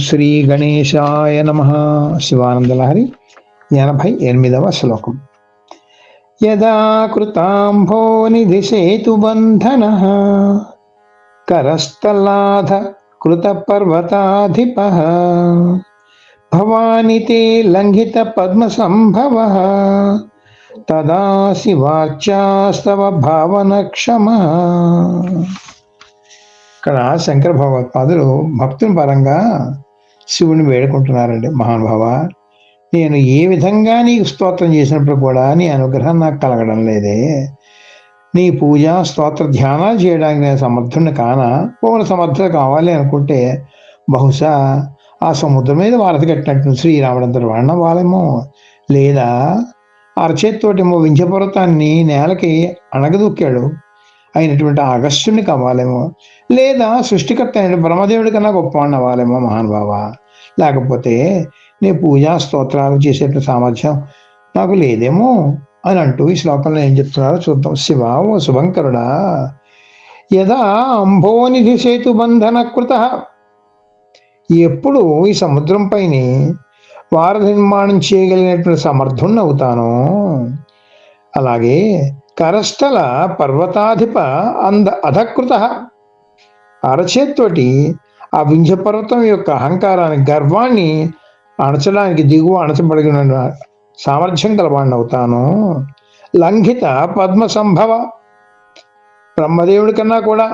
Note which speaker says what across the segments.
Speaker 1: శ్రీ గణేశాయ నమః. శివానందలహరి 88వ శ్లోకం. యదా కృతాంభో నిధిసేతుబంధనః కరస్థలాధ కృతపర్వతాధిపః భవాని తే లంఘిత పద్మసంభవః తదా శివార్చాస్తవ భావన క్షమః. ఇక్కడ శంకర భగవత్పాదులు భక్తుని పరంగా శివుని వేడుకుంటున్నారండి. మహానుభావ, నేను ఏ విధంగా నీకు స్తోత్రం చేసినప్పుడు కూడా నీ అనుగ్రహం నాకు కలగడం లేదే. నీ పూజా స్తోత్ర ధ్యానాలు చేయడానికి నేను సమర్థుని కానా? పూర్ణ సమర్థత కావాలి అనుకుంటే బహుశా ఆ సముద్రం మీద వారధి కట్టినట్టు శ్రీరాముడంతటి వాడిన వాళ్ళేమో, లేదా అరచేత్తోటేమో వింధ్యపర్వతాన్ని నేలకి అణగదొక్కాడు అయినటువంటి అగస్త్యుని కావాలేమో, లేదా సృష్టికర్త అయిన బ్రహ్మదేవుడి కన్నా గొప్పవాడిని అవ్వాలేమో మహానుభావ. లేకపోతే నీ పూజా స్తోత్రాలు చేసే సామర్థ్యం నాకు లేదేమో అని అంటూ ఈ శ్లోకంలో ఏం చెప్తున్నారో చూద్దాం. శివ ఓ శుభంకరుడా, యదా అంభోనిధి సేతు బంధన కృత, ఎప్పుడు ఈ సముద్రం పైన వారధి నిర్మాణం చేయగలిగినటువంటి సమర్థుణ్ణి అవుతాను, అలాగే కరస్థల పర్వతాధిప అధకృత, అరచేత్తోటి ఆ వింధ్య పర్వతం యొక్క అహంకారాన్ని గర్వాన్ని అణచడానికి అణచబడిన సామర్థ్యం గలవాడిని అవుతాను. లంఘిత పద్మ సంభవ, బ్రహ్మదేవుడి కన్నా కూడా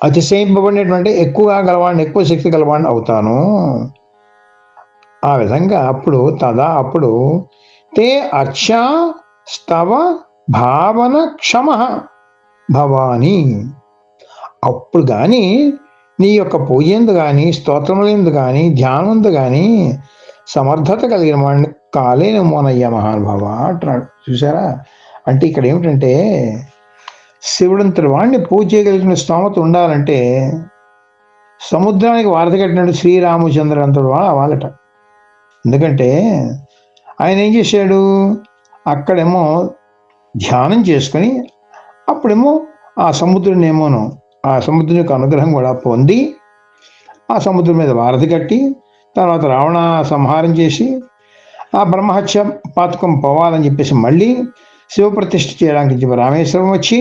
Speaker 1: అతిశయింపబడినటువంటి ఎక్కువగా గలవాడిని, ఎక్కువ శక్తి గలవాడిని అవుతాను. ఆ విధంగా అప్పుడు తే అర్చా స్తవ భావన క్షమ భవాని, అప్పుడు కానీ నీ యొక్క పూజందు కానీ స్తోత్రములందు కానీ ధ్యానముందు కానీ సమర్థత కలిగిన వాడిని కాలేనేమోనయ్యా మహానుభావ అంటున్నాడు. చూసారా? అంటే ఇక్కడ ఏమిటంటే శివుడంతటి వాడిని పూజ చేయగలిగిన స్తోమత ఉండాలంటే సముద్రానికి వారధి కట్టినట్టు శ్రీరామచంద్రుడు అంతటి వాడు అవ్వాలట. ఎందుకంటే ఆయన ఏం చేశాడు, అక్కడేమో ధ్యానం చేసుకుని అప్పుడేమో ఆ సముద్రం యొక్క అనుగ్రహం కూడా పొంది ఆ సముద్రం మీద వారధి కట్టి తర్వాత రావణ సంహారం చేసి ఆ బ్రహ్మహత్య పాతకం పోవాలని చెప్పేసి మళ్ళీ శివప్రతిష్ఠ చేయడానికి చెప్పి రామేశ్వరం వచ్చి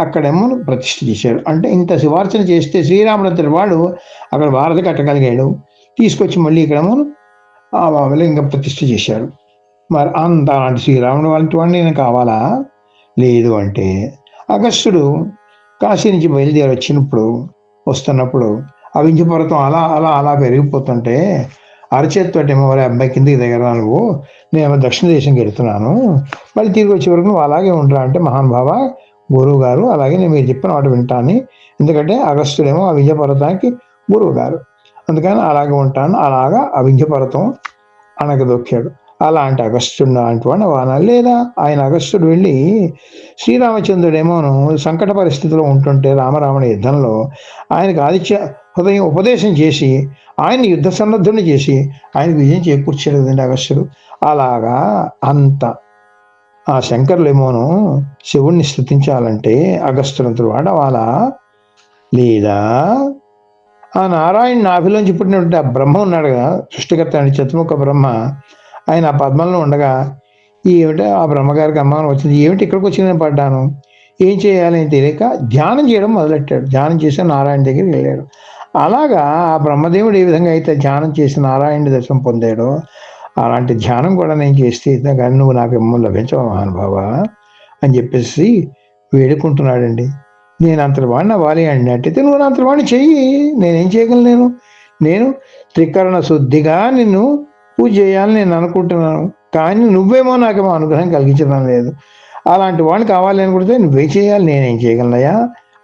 Speaker 1: అక్కడేమో ప్రతిష్ఠ చేశాడు. అంటే ఇంత శివార్చన చేస్తే శ్రీరాముడంతటి వాడు అక్కడ వారధి కట్టగలిగాడు, తీసుకొచ్చి మళ్ళీ ఇక్కడేమో ఆ లింగ ప్రతిష్ఠ చేశాడు. మరి అంత అలాంటి శ్రీరాముడు వంటి వాడిని నేను కావాలా? లేదు అంటే అగస్త్యుడు కాశీ నుంచి బయలుదేరి వస్తున్నప్పుడు ఆ వింధ్య పర్వతం అలా అలా అలా పెరిగిపోతుంటే అరచేత్తోటేమో వారి అబ్బాయి కిందికి దగ్గర నువ్వు, నేను దక్షిణ దేశంకి వెళ్తున్నాను, మళ్ళీ తిరిగి వచ్చే వరకు నువ్వు అలాగే ఉండరా అంటే, మహానుభావ గురువు గారు అలాగే నేను మీరు చెప్పిన మాట వింటాను. ఎందుకంటే అగస్త్యుడేమో ఆ వింధ్య పర్వతానికి గురువు గారు, అందుకని అలాగే ఉంటాను. అలాగా ఆ వింధ్య పర్వతం అణగదొక్కాడు. అలాంటి అగస్త్యుడు లాంటి వాడిని వానాలి. లేదా ఆయన అగస్త్యుడు వెళ్ళి శ్రీరామచంద్రుడేమోను సంకట పరిస్థితిలో ఉంటుంటే రామరావణ యుద్ధంలో ఆయనకు ఆదిత్య హృదయం ఉపదేశం చేసి ఆయన యుద్ధ సన్నద్ధుని చేసి ఆయనకు విజయం చేకూర్చాడు కదండి అగస్త్యుడు. అలాగా అంత ఆ శంకరులేమోను శివుణ్ణి స్తుతించాలంటే అగస్త్యుడంతటి వాడు అవాలా, లేదా ఆ నారాయణ నాభిలోంచి పుట్టినటువంటి ఆ బ్రహ్మ ఉన్నాడు కదా, సృష్టికర్త అని చతుర్ముఖ బ్రహ్మ, ఆయన ఆ పద్మంలో ఉండగా ఏమిటి ఆ బ్రహ్మగారికి అమ్మాను వచ్చింది, ఏమిటి ఇక్కడికి వచ్చి నేను పడ్డాను, ఏం చేయాలి అని తెలియక ధ్యానం చేయడం మొదలెట్టాడు. ధ్యానం చేసి నారాయణ దగ్గరికి వెళ్ళాడు. అలాగా ఆ బ్రహ్మదేవుడు ఏ విధంగా అయితే ధ్యానం చేసి నారాయణ దర్శనం పొందాడో అలాంటి ధ్యానం కూడా నేను చేస్తే కానీ నువ్వు నాకు ఏమో లభించవా మహానుభావ అని చెప్పేసి వేడుకుంటున్నాడండి. నేను అంతటి వాడిని అవ్వాలి అండి అంటే నువ్వు నా అంతటి వాడిని చెయ్యి, నేనేం చేయగలను? నేను త్రికరణ శుద్ధిగా నిన్ను పూజ చేయాలని నేను అనుకుంటున్నాను, కానీ నువ్వేమో నాకేమో అనుగ్రహం కలిగించడం లేదు. అలాంటి వాడిని కావాలి అనుకుంటే నువ్వే చేయాలి, నేనేం చేయగలనయ్యా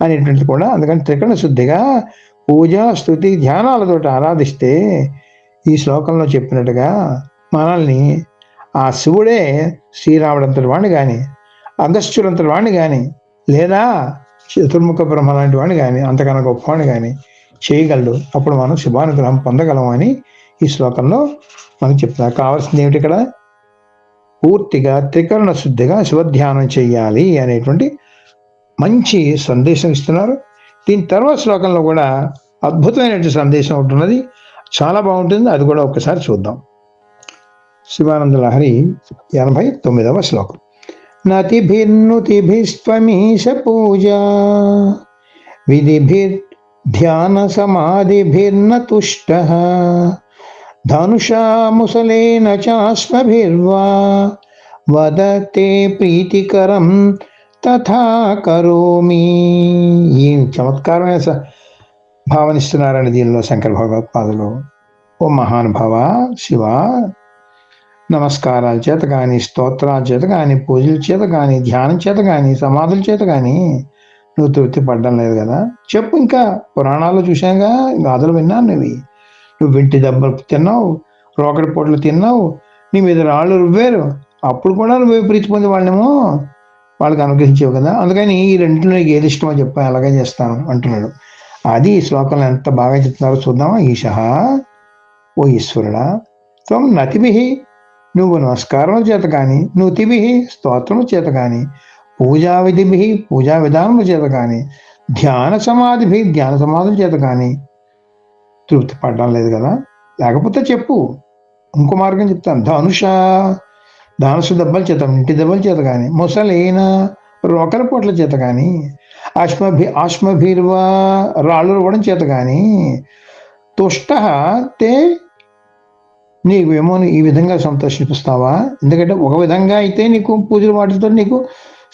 Speaker 1: అనేటువంటిది కూడా. అందుకని త్రికరణ శుద్ధిగా పూజ స్తుతి ధ్యానాలతో ఆరాధిస్తే ఈ శ్లోకంలో చెప్పినట్టుగా మనల్ని ఆ శివుడే శ్రీరాముడంతటి వాడిని కానీ అగస్త్యుడంతటి వాడిని కానీ లేదా చతుర్ముఖ బ్రహ్మ లాంటి వాడిని కానీ అంతకన్నా గొప్పవాడిని కానీ చేయగలడు. అప్పుడు మనం శుభానుగ్రహం పొందగలం అని ఈ శ్లోకంలో మనకు చెప్తున్నారు. కావాల్సింది ఏమిటి? ఇక్కడ పూర్తిగా త్రికరణ శుద్ధిగా శివధ్యానం చెయ్యాలి అనేటువంటి మంచి సందేశం ఇస్తున్నారు. దీని తర్వాత శ్లోకంలో కూడా అద్భుతమైనటువంటి సందేశం ఉంటున్నది. చాలా బాగుంటుంది. అది కూడా ఒక్కసారి చూద్దాం. శివానంద లహరి 89వ శ్లోకం. నతిభిర్నుతిభిస్త్వమీశ పూజా విధిభిర్ధ్యాన సమాధిభిర్న తుష్టః ధనుషా ముసలేన చాశ్మభిర్వా వదతే ప్రీతికరం తథా కరోమి. ఈ చమత్కారమైన భావనిస్తున్నారని దీనిలో శంకర భగవత్పాదులు. ఓ మహానుభావ శివ, నమస్కారాల చేత కానీ, స్తోత్రాల చేత కానీ, పూజల చేత కానీ, ధ్యానం చేత కానీ, సమాధుల చేత కానీ నువ్వు తృప్తి పడడం లేదు కదా. చెప్పు. ఇంకా పురాణాల్లో చూశాగా, గాథలు విన్నాను. నువ్వు వింటి దెబ్బలు తిన్నావు, రోకడి పొట్లు తిన్నావు, నీ మీద రాళ్ళు రువ్వారు, అప్పుడు కూడా నువ్వు ప్రీతి పొంది వాళ్ళకి అనుగ్రహించావు కదా. అందుకని ఈ రెండింటిలో నీకు ఏది ఇష్టమో చెప్పా, అలాగే చేస్తాను అంటున్నాడు. అది ఈ శ్లోకంలో ఎంత బాగా చెప్తున్నారో చూద్దామా. ఈశః, ఓ ఈశ్వరుడా, త్వం నతిభిః, నువ్వు నమస్కారం చేత కానీ, నుతిభిః స్తోత్రము చేత కానీ, పూజా విధిభిః పూజా విధానముల చేత కానీ, ధ్యాన సమాధిభిః ధ్యాన సమాధుల చేత కానీ తృప్తి పడడం లేదు కదా. లేకపోతే చెప్పు, ఇంకో మార్గం చెప్తాను. ధనుష దెబ్బల చేత, ఇంటి దెబ్బల చేత కానీ, ముసలైన రోకల పొట్ల చేత కానీ, ఆశ్మభిర్వా రాళ్ళు రువ్వడం చేత కానీ, తుష్టః తే, నీవేమో ఈ విధంగా సంతోషిస్తావా? ఎందుకంటే ఒక విధంగా అయితే నీకు పూజలు వాటితో నీకు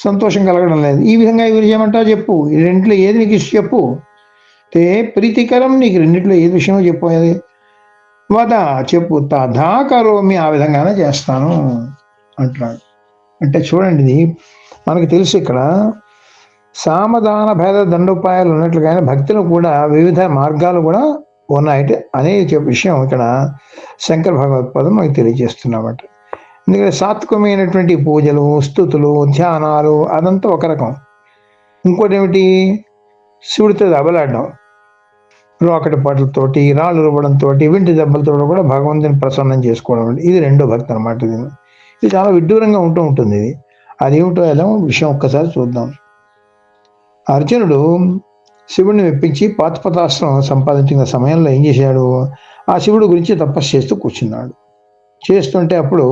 Speaker 1: సంతోషం కలగడం లేదు. ఈ విధంగా ఎవరు చేయమంటావు చెప్పు. ఈ రెండిట్లో ఏది నీకు ఇష్టం చెప్పు. తే ప్రీతికరం, నీకు రెండిట్లో ఏది విషయమో చెప్పు. అది చెప్పు. తథా కరోమి, ఆ విధంగానే చేస్తాను అంటున్నాడు. అంటే చూడండి, ఇది మనకు తెలుసు. ఇక్కడ సామదాన భేద దండోపాయాలు ఉన్నట్లుగానే భక్తులు కూడా వివిధ మార్గాలు కూడా ఉన్నాయి అనే విషయం ఇక్కడ శంకర భగవత్పాదం మనకు తెలియజేస్తున్నామట. ఎందుకంటే సాత్వికమైనటువంటి పూజలు, స్తుతులు, ధ్యానాలు అదంతా ఒక రకం. ఇంకోటి ఏమిటి, శివుడితో దెబ్బలాడడం, రోకటి పాటలతోటి, రాళ్ళు రువ్వడంతో, వింటి దెబ్బలతో కూడా భగవంతుని ప్రసన్నం చేసుకోవడం, ఇది రెండో భక్తి అనమాట. ఇది చాలా విడ్డూరంగా ఉంటుంది. ఇది అదేమిటో ఎలా విషయం ఒక్కసారి చూద్దాం. అర్జునుడు శివుడిని మెప్పించి పాశుపతాస్త్రం సంపాదించిన సమయంలో ఏం చేశాడు, ఆ శివుడు గురించి తపస్సు చేస్తూ కూర్చున్నాడు. చేస్తుంటే అప్పుడు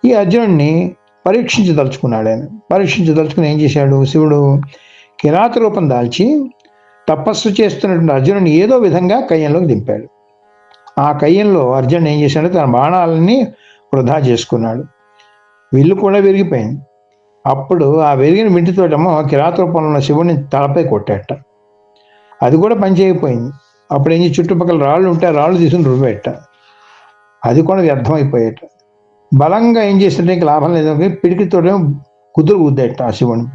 Speaker 1: ఈ అర్జునుడిని పరీక్షించదలుచుకున్నాడు. పరీక్షించదలుచుకుని ఏం చేశాడు, శివుడు కిరాత రూపం దాల్చి తపస్సు చేస్తున్నటువంటి అర్జునుడిని ఏదో విధంగా కయ్యంలోకి దింపాడు. ఆ కయ్యంలో అర్జునుడు ఏం చేశాడు, తన బాణాలని వృధా చేసుకున్నాడు. విల్లు కూడా విరిగిపోయింది. అప్పుడు ఆ విరిగిన వింటితోటేమో కిరాత రూపంలో ఉన్న శివుడిని తలపై కొట్టాట. అది కూడా పనిచేయకపోయింది. అప్పుడు ఏం చుట్టుపక్కల రాళ్ళు ఉంటే రాళ్ళు తీసుకుని రువ్వేట. అది కూడా వ్యర్థమైపోయేట. బలంగా ఏం చేస్తుంటే ఇంక లాభం లేదు, పిడికితోటేమో కుదురు గుద్దేట ఆ శివుని.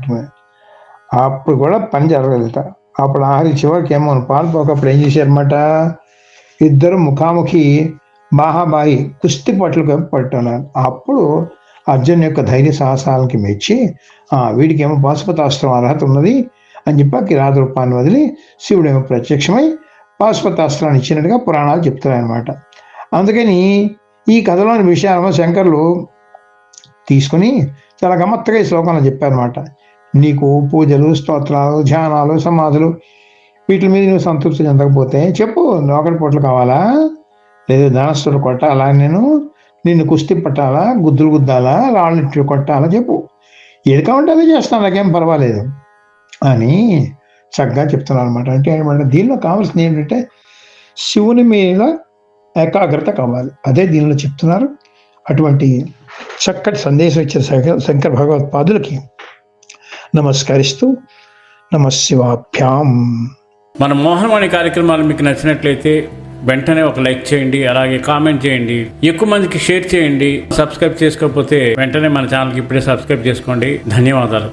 Speaker 1: అప్పుడు కూడా పని జరగలేట. అప్పుడు ఆఖరి చివరికి ఏమో పాల్పోకప్పుడు ఏం చేశారన్నమాట, ఇద్దరు ముఖాముఖి బాహాబాయి కుస్తీ పట్లకు పట్టున్నారు. అప్పుడు అర్జున్ యొక్క ధైర్య సాహసాలకి మెచ్చి వీడికేమో పాశుపతాస్త్రం అర్హత ఉన్నది అని చెప్పి కిరాత రూపాన్ని వదిలి శివుడేమో ప్రత్యక్షమై పాశుపతాస్త్రాన్ని ఇచ్చినట్టుగా పురాణాలు చెప్తున్నాయన్నమాట. అందుకని ఈ కథలోని విషయాలను శంకర్లు తీసుకుని చాలా గమ్మత్తుగా ఈ శ్లోకంలో చెప్పారన్నమాట. నీకు పూజలు, స్తోత్రాలు, ధ్యానాలు, సమాధులు వీటి మీద నువ్వు సంతృప్తి చెందకపోతే చెప్పు, నోకటి పొట్లు కావాలా, లేదు ధనస్సులు కొట్టాలా, నిన్ను కుస్తీ పట్టాలా, గుద్దులు గుద్దాలా, రాళ్ళు కొట్టాలా, చెప్పు. ఏది కావాలంటే అదే చేస్తాను, నాకేం పర్వాలేదు అని చక్కగా చెప్తున్నారు అనమాట. అంటే ఏమంటే దీనిలో కావాల్సింది ఏంటంటే శివుని మీద ఏకాగ్రత కావాలి. అదే దీనిలో చెప్తున్నారు. అటువంటి చక్కటి సందేశం ఇచ్చిన శంకర భగవత్పాదులకి నమస్కరిస్తూ నమశివాభ్యాం.
Speaker 2: మన మోహనవాణి కార్యక్రమాలు మీకు నచ్చినట్లయితే వెంటనే ఒక లైక్ చేయండి, అలాగే కామెంట్ చేయండి, ఎక్కువ మందికి షేర్ చేయండి. సబ్స్క్రైబ్ చేసుకోకపోతే వెంటనే మన ఛానల్కి ఇప్పుడే సబ్స్క్రైబ్ చేసుకోండి. ధన్యవాదాలు.